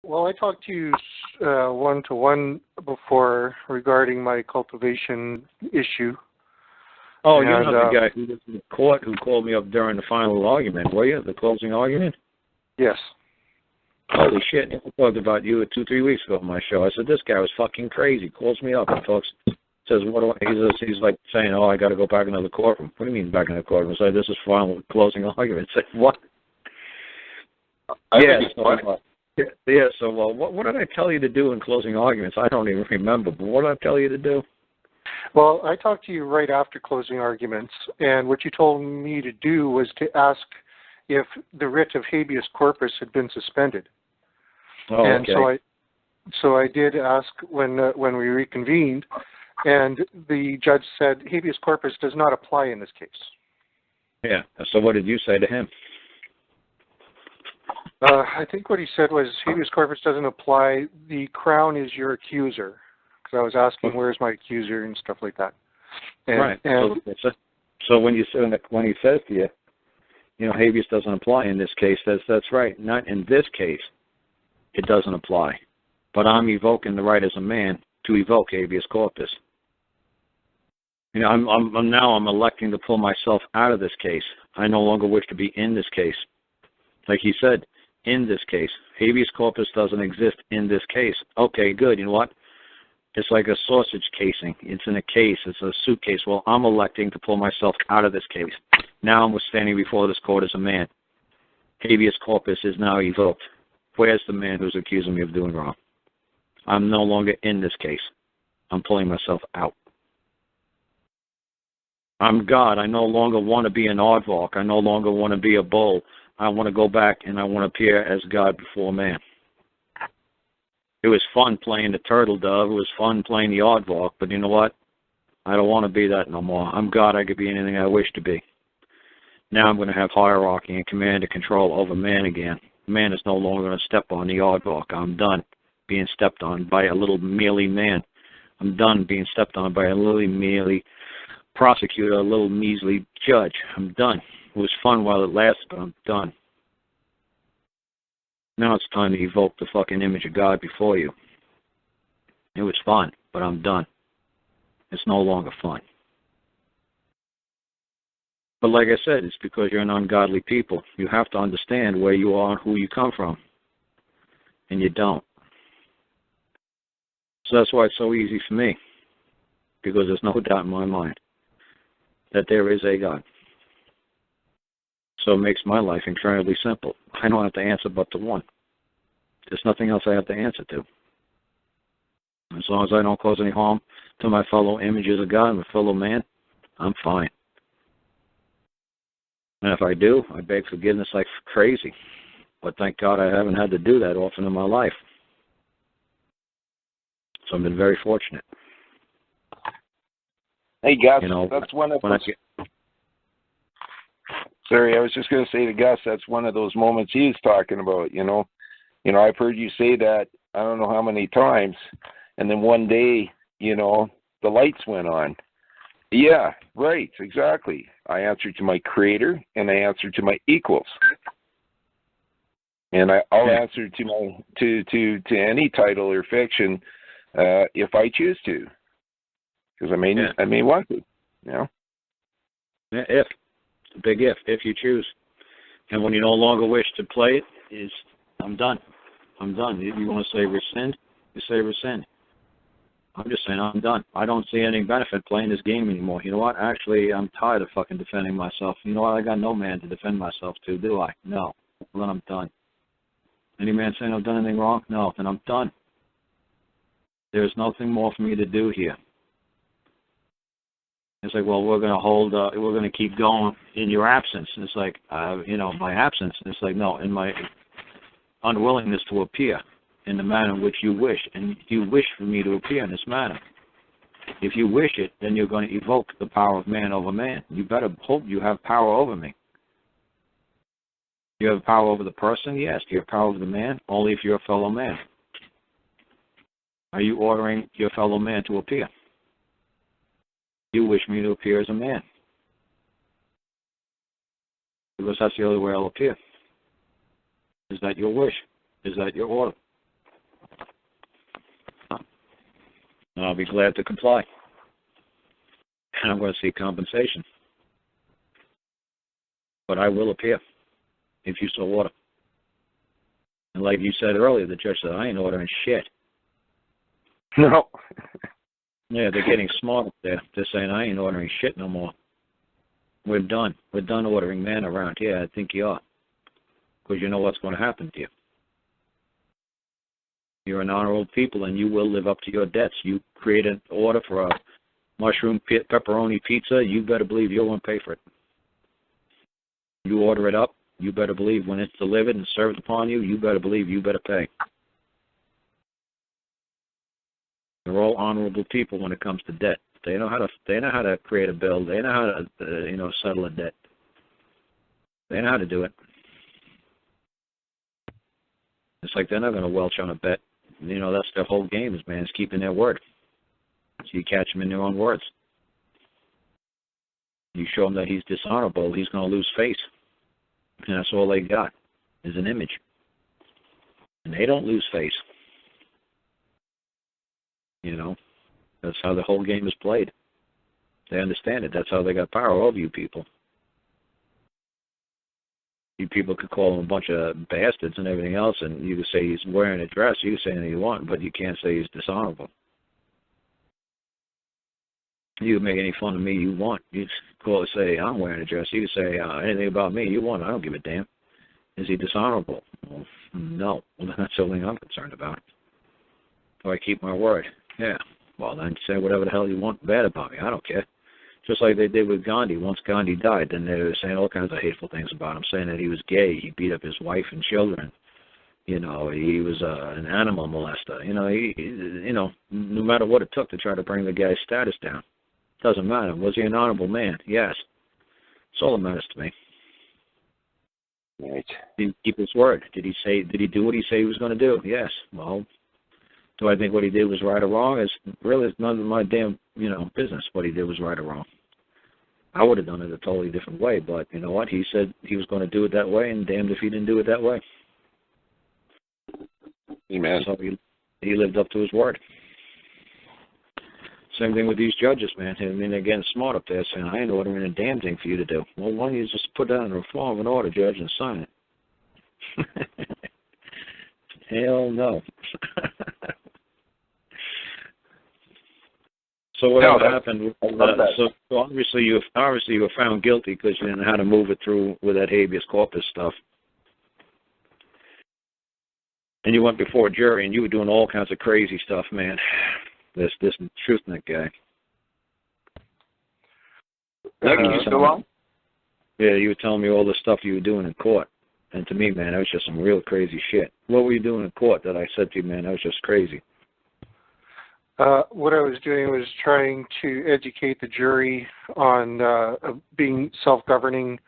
Well, I talked to you one-to-one before regarding my cultivation issue. Oh, you're not the guy who was in the court who called me up during the final argument, were you? The closing argument? Yes. Holy shit. I talked about you 2-3 weeks ago on my show. I said, this guy was fucking crazy. Calls me up and says, what do I, he's like saying, oh, I got to go back into the courtroom. What do you mean back into the courtroom? I said, this is final closing argument. I said, what? So what did I tell you to do in closing arguments? I don't even remember, but what did I tell you to do? Well, I talked to you right after closing arguments, and what you told me to do was to ask if the writ of habeas corpus had been suspended. Oh, and okay. So I did ask when we reconvened, and the judge said habeas corpus does not apply in this case. Yeah. So what did you say to him? I think what he said was habeas corpus doesn't apply. The Crown is your accuser. Because I was asking where's my accuser and stuff like that. And, right. And so when he says to you, habeas doesn't apply in this case, that's right. Not in this case, it doesn't apply. But I'm evoking the right as a man to evoke habeas corpus. I'm electing to pull myself out of this case. I no longer wish to be in this case. Like he said, in this case. Habeas corpus doesn't exist in this case. Okay, good. You know what? It's like a sausage casing. It's in a case. It's a suitcase. Well, I'm electing to pull myself out of this case. Now I'm standing before this court as a man. Habeas corpus is now evoked. Where's the man who's accusing me of doing wrong? I'm no longer in this case. I'm pulling myself out. I'm God. I no longer want to be an aardvark. I no longer want to be a bull. I want to go back and I want to appear as God before man. It was fun playing the turtle dove. It was fun playing the aardvark. But you know what? I don't want to be that no more. I'm God. I could be anything I wish to be. Now I'm going to have hierarchy and command and control over man again. Man is no longer going to step on the aardvark. I'm done being stepped on by a little mealy man. I'm done being stepped on by a little mealy prosecutor, a little measly judge. I'm done. It was fun while it lasted, but I'm done. Now it's time to evoke the fucking image of God before you. It was fun, but I'm done. It's no longer fun. But like I said, it's because you're an ungodly people. You have to understand where you are and who you come from. And you don't. So that's why it's so easy for me. Because there's no doubt in my mind that there is a God. So it makes my life incredibly simple. I don't have to answer but to one. There's nothing else I have to answer to. As long as I don't cause any harm to my fellow images of God and my fellow man, I'm fine. And if I do, I beg forgiveness like crazy. But thank God I haven't had to do that often in my life. So I've been very fortunate. Hey, Gus, that's one of those... Sorry, I was just going to say to Gus, that's one of those moments he's talking about, I've heard you say that I don't know how many times, and then one day, the lights went on. Yeah, right, exactly. I answer to my creator, and I answer to my equals. And I'll answer to my to any title or fiction if I choose to. Because I may want to, Yeah, if. Big if you choose. And when you no longer wish to play it, I'm done. I'm done. If you want to say rescind, you say rescind. I'm just saying I'm done. I don't see any benefit playing this game anymore. You know what? Actually, I'm tired of fucking defending myself. You know what? I got no man to defend myself to, do I? No. Well, then I'm done. Any man saying I've done anything wrong? No. Then I'm done. There's nothing more for me to do here. It's like, well, we're going to keep going in your absence. And it's like, my absence. And it's like, no, in my unwillingness to appear in the manner in which you wish. And you wish for me to appear in this manner. If you wish it, then you're going to evoke the power of man over man. You better hope you have power over me. You have power over the person? Yes. Do you have power over the man? Only if you're a fellow man. Are you ordering your fellow man to appear? You wish me to appear as a man. Because that's the only way I'll appear. Is that your wish? Is that your order? I'll be glad to comply. And I'm going to seek compensation. But I will appear if you so order. And like you said earlier, the judge said, I ain't ordering shit. No. Yeah, they're getting smart up there. They're saying, I ain't ordering shit no more. We're done. We're done ordering men around here. I think you are. Because you know what's going to happen to you. You're an honorable people, and you will live up to your debts. You create an order for a mushroom pepperoni pizza, you better believe you'll want to pay for it. You order it up, you better believe when it's delivered and served upon you, you better believe you better pay. They're all honorable people when it comes to debt. They know how to create a bill. They know how to settle a debt. They know how to do it. It's like they're not going to welch on a bet. That's their whole game is keeping their word. So you catch them in their own words. You show him that he's dishonorable, he's going to lose face. And that's all they got is an image. And they don't lose face. That's how the whole game is played. They understand it. That's how they got power over you people. You people could call him a bunch of bastards and everything else, and you could say he's wearing a dress. You can say anything you want, but you can't say he's dishonorable. You can make any fun of me you want. You say, I'm wearing a dress. You can say anything about me you want. I don't give a damn. Is he dishonorable? Well, no. Well, that's the only thing I'm concerned about. Do I keep my word? Yeah. Well, then say whatever the hell you want bad about me. I don't care. Just like they did with Gandhi. Once Gandhi died, then they were saying all kinds of hateful things about him, saying that he was gay, he beat up his wife and children. He was an animal molester. No matter what it took to try to bring the guy's status down. Doesn't matter. Was he an honorable man? Yes. That's all that matters to me. Right. Did he keep his word? Did he do what he said he was going to do? Yes. Well, do I think what he did was right or wrong? It's none of my damn, business what he did was right or wrong. I would have done it a totally different way, but you know what? He said he was going to do it that way, and damned if he didn't do it that way. Amen. So he lived up to his word. Same thing with these judges, man. They're getting smart up there, saying, I ain't ordering a damn thing for you to do. Well, why don't you just put that in a form of an order, Judge, and sign it? Hell no. So what happened? So obviously you were found guilty because you didn't know how to move it through with that habeas corpus stuff. And you went before a jury, and you were doing all kinds of crazy stuff, man. This Truthnik guy. You still on? Yeah, you were telling me all the stuff you were doing in court. And to me, man, that was just some real crazy shit. What were you doing in court that I said to you, man, that was just crazy? What I was doing was trying to educate the jury on being self-governing,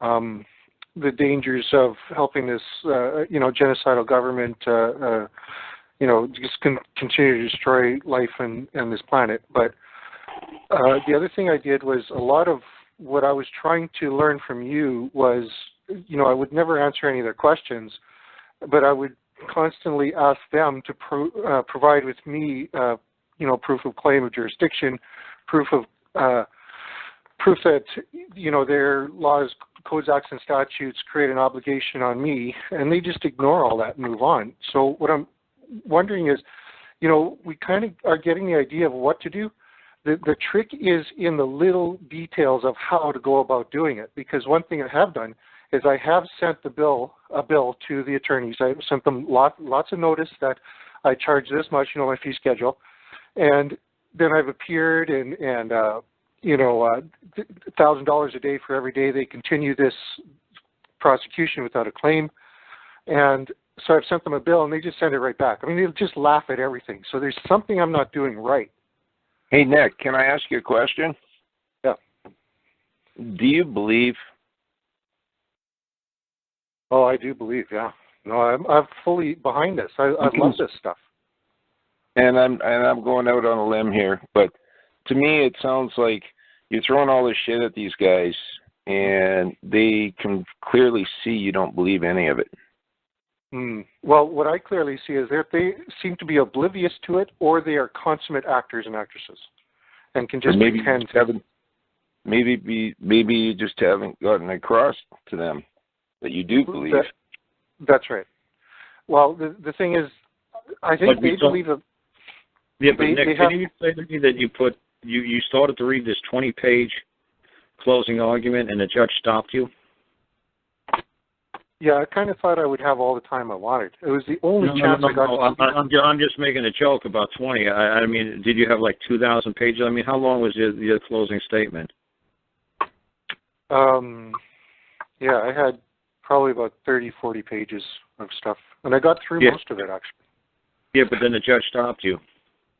the dangers of helping this, genocidal government, just continue to destroy life and this planet. But the other thing I did was a lot of what I was trying to learn from you was, I would never answer any of their questions, but I would constantly ask them to provide with me, proof of claim of jurisdiction, proof that, their laws, codes, acts, and statutes create an obligation on me, and they just ignore all that and move on. So what I'm wondering is, we kind of are getting the idea of what to do. The trick is in the little details of how to go about doing it, because one thing I have done is I have sent a bill to the attorneys. I sent them lots of notice that I charge this much, my fee schedule, and then I've appeared and $1,000 a day for every day they continue this prosecution without a claim. And so I've sent them a bill, and they just send it right back. They'll just laugh at everything. So there's something I'm not doing right. Hey, Nick, can I ask you a question? Yeah. Do you believe? Oh, I do believe, yeah. No, I'm fully behind this. I love this stuff. And I'm going out on a limb here, but to me it sounds like you're throwing all this shit at these guys, and they can clearly see you don't believe any of it. Well, what I clearly see is that they seem to be oblivious to it, or they are consummate actors and actresses, and can just pretend. Maybe you just haven't gotten across to them that you do believe. That's right. Well, the thing is, I think they believe that. Yeah, but Nick, can you say to me that you started to read this 20-page closing argument and the judge stopped you? Yeah, I kind of thought I would have all the time I wanted. It was the only chance I got. I'm just making a joke about 20. I mean, did you have like 2,000 pages? I mean, how long was your closing statement? Yeah, I had probably about 30, 40 pages of stuff, and I got through most of it, actually. Yeah, but then the judge stopped you.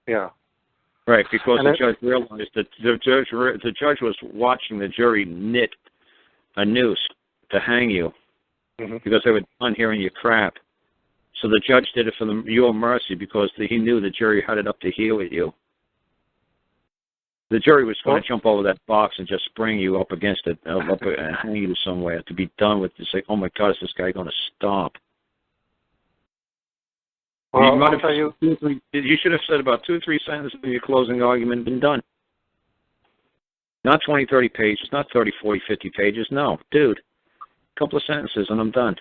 Yeah. Right, because the judge realized that the judge was watching the jury knit a noose to hang you because they were done hearing your crap. So the judge did it for your mercy because he knew the jury had it up to here with you. The jury was going to jump over that box and just spring you up against it, and hang you somewhere to be done with. To say, "Oh my God, is this guy going to stop?" Well, you should have said about 2 or 3 sentences in your closing argument and been done. Not 20, 30 pages, not 30, 40, 50 pages. No, dude, a couple of sentences and I'm done.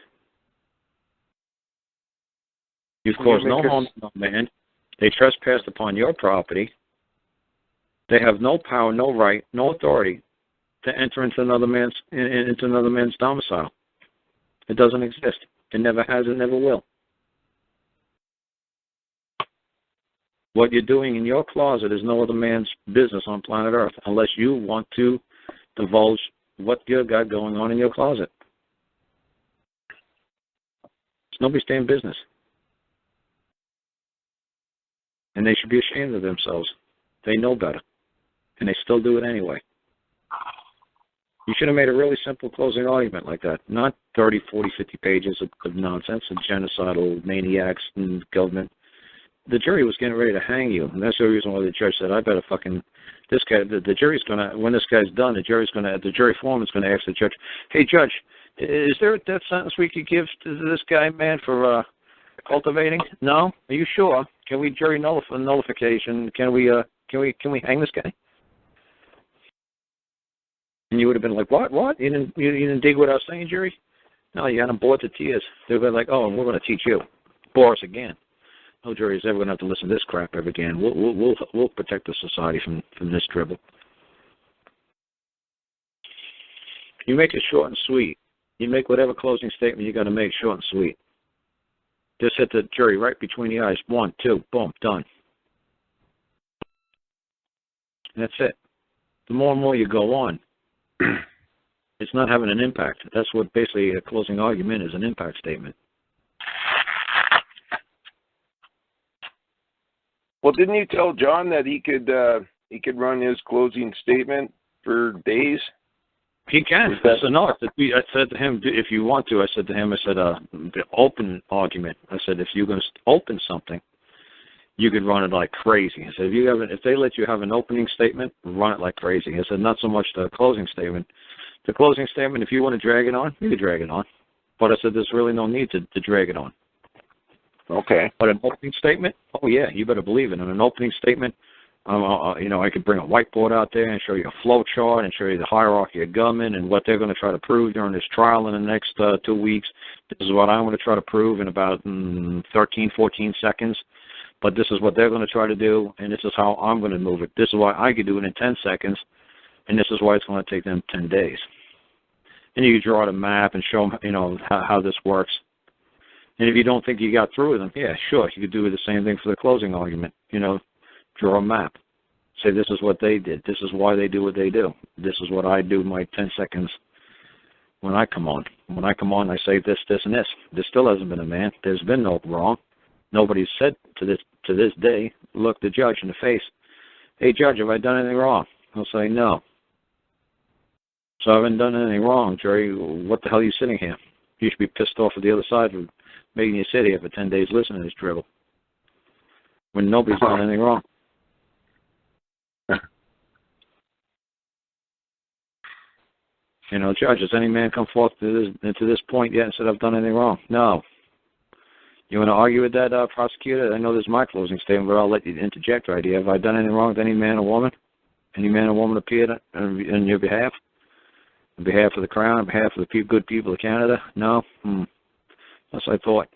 You've caused no harm to no man. They trespassed upon your property. They have no power, no right, no authority to enter into another man's domicile. It doesn't exist. It never has. It never will. What you're doing in your closet is no other man's business on planet Earth unless you want to divulge what you got going on in your closet. It's nobody's damn business. And they should be ashamed of themselves. They know better. And they still do it anyway. You should have made a really simple closing argument like that. Not 30, 40, 50 pages of nonsense and genocidal maniacs and government. The jury was getting ready to hang you. And that's the reason why the judge said, I better fucking, this guy, the jury's going to, when this guy's done, the jury foreman's going to ask the judge, hey, Judge, is there a death sentence we could give to this guy, man, for cultivating? No? Are you sure? Can we jury nullification? Can we hang this guy? And you would have been like, what? You didn't dig what I was saying, jury? No, you had them bored to tears. They were like, oh, and we're going to teach you. Bore us again. No jury is ever going to have to listen to this crap ever again. We'll protect the society from this dribble. You make it short and sweet. You make whatever closing statement you got to make short and sweet. Just hit the jury right between the eyes. 1, 2, boom, done. And that's it. The more and more you go on, it's not having an impact. That's what basically a closing argument is, an impact statement. Well, didn't you tell John that he could run his closing statement for days? He can. That's enough. I said to him, if you want to, the open argument. I said, if you're going to open something, you could run it like crazy. I said, if they let you have an opening statement, run it like crazy. I said, not so much the closing statement. The closing statement, if you want to drag it on, you can drag it on. But I said, there's really no need to drag it on. Okay. But an opening statement, oh yeah, you better believe it. In an opening statement, I could bring a whiteboard out there and show you a flow chart and show you the hierarchy of government and what they're going to try to prove during this trial in the next 2 weeks. This is what I'm going to try to prove in about 13, 14 seconds. But this is what they're going to try to do, and this is how I'm going to move it. This is why I could do it in 10 seconds, and this is why it's going to take them 10 days. And you draw the map and show them, how this works. And if you don't think you got through with them, yeah, sure, you could do the same thing for the closing argument. Draw a map. Say this is what they did. This is why they do what they do. This is what I do my 10 seconds when I come on. When I come on, I say this, this, and this. There still hasn't been a man. There's been no wrong. Nobody's said to this day, look the judge in the face, hey, Judge, have I done anything wrong? He'll say no. So I haven't done anything wrong, Jerry. What the hell are you sitting here? You should be pissed off at the other side for making you sit here for 10 days listening to this dribble when nobody's done anything wrong. Judge, has any man come forth into this point yet and said I've done anything wrong? No. You want to argue with that, prosecutor? I know this is my closing statement, but I'll let you interject right here. Have I done anything wrong with any man or woman? Any man or woman appeared on your behalf? On behalf of the Crown, on behalf of the good people of Canada? No? That's what I thought.